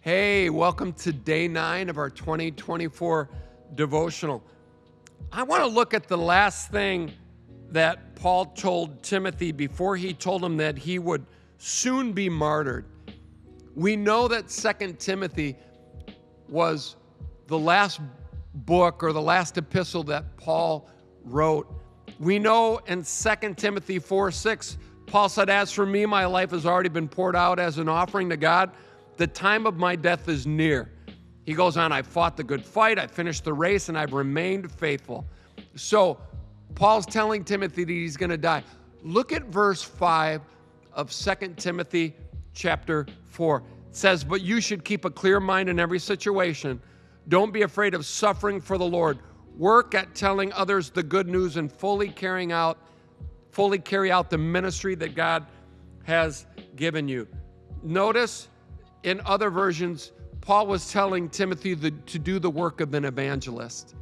Hey, welcome to day 9 of our 2024 devotional. I want to look at the last thing that Paul told Timothy before he told him that he would soon be martyred. We know that 2 Timothy was the last book or the last epistle that Paul wrote. We know in 2 Timothy 4:6, Paul said, "As for me, my life has already been poured out as an offering to God. The time of my death is near." He goes on, "I fought the good fight, I finished the race, and I've remained faithful." So Paul's telling Timothy that he's going to die. Look at verse 5 of 2 Timothy chapter 4. It says, "But you should keep a clear mind in every situation. Don't be afraid of suffering for the Lord. Work at telling others the good news and fully carry out the ministry that God has given you." Notice in other versions, Paul was telling Timothy to do the work of an evangelist.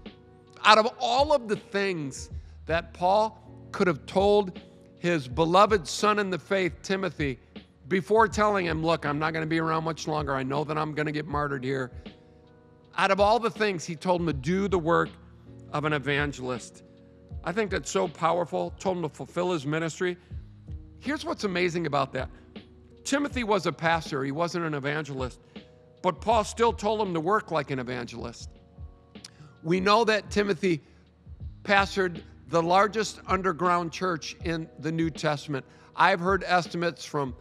Out of all of the things that Paul could have told his beloved son in the faith, Timothy, before telling him, "Look, I'm not going to be around much longer. I know that I'm going to get martyred here." Out of all the things, he told him to do the work of an evangelist. I think that's so powerful. Told him to fulfill his ministry. Here's what's amazing about that. Timothy was a pastor. He wasn't an evangelist. But Paul still told him to work like an evangelist. We know that Timothy pastored the largest underground church in the New Testament. I've heard estimates from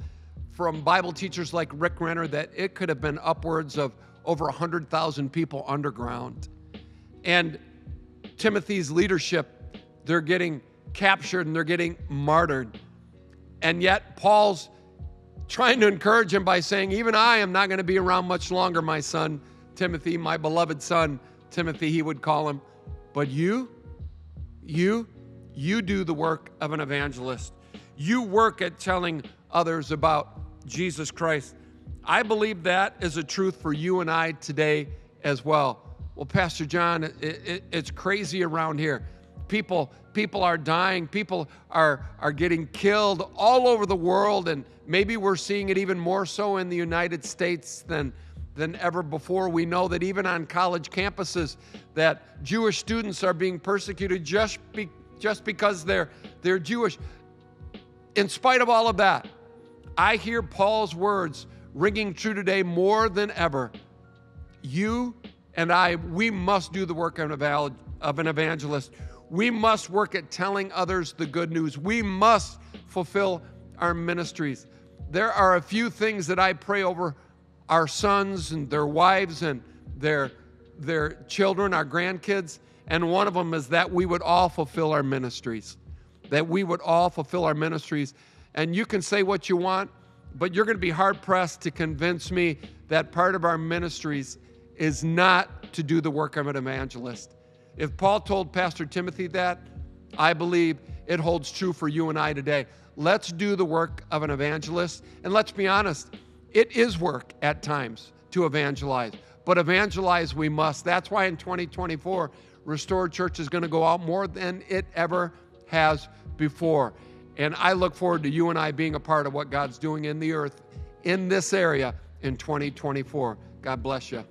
Bible teachers like Rick Renner that it could have been upwards of over 100,000 people underground. And Timothy's leadership, they're getting captured and they're getting martyred. And yet Paul's trying to encourage him by saying, "Even I am not going to be around much longer, my son Timothy, my beloved son Timothy," he would call him. "But you do the work of an evangelist. You work at telling others about Jesus Christ." I believe that is a truth for you and I today as well. "Well, Pastor John, it's crazy around here. People are dying. People are getting killed all over the world, and maybe we're seeing it even more so in the United States than ever before. We know that even on college campuses that Jewish students are being persecuted just because they're Jewish." In spite of all of that, I hear Paul's words ringing true today more than ever. You and I, we must do the work of an evangelist. We must work at telling others the good news. We must fulfill our ministries. There are a few things that I pray over our sons and their wives and their children, our grandkids, and one of them is that we would all fulfill our ministries. That we would all fulfill our ministries. And you can say what you want, but you're going to be hard-pressed to convince me that part of our ministries is not to do the work of an evangelist. If Paul told Pastor Timothy that, I believe it holds true for you and I today. Let's do the work of an evangelist. And let's be honest, it is work at times to evangelize. But evangelize we must. That's why in 2024, Restored Church is going to go out more than it ever has before. And I look forward to you and I being a part of what God's doing in the earth, in this area, in 2024. God bless you.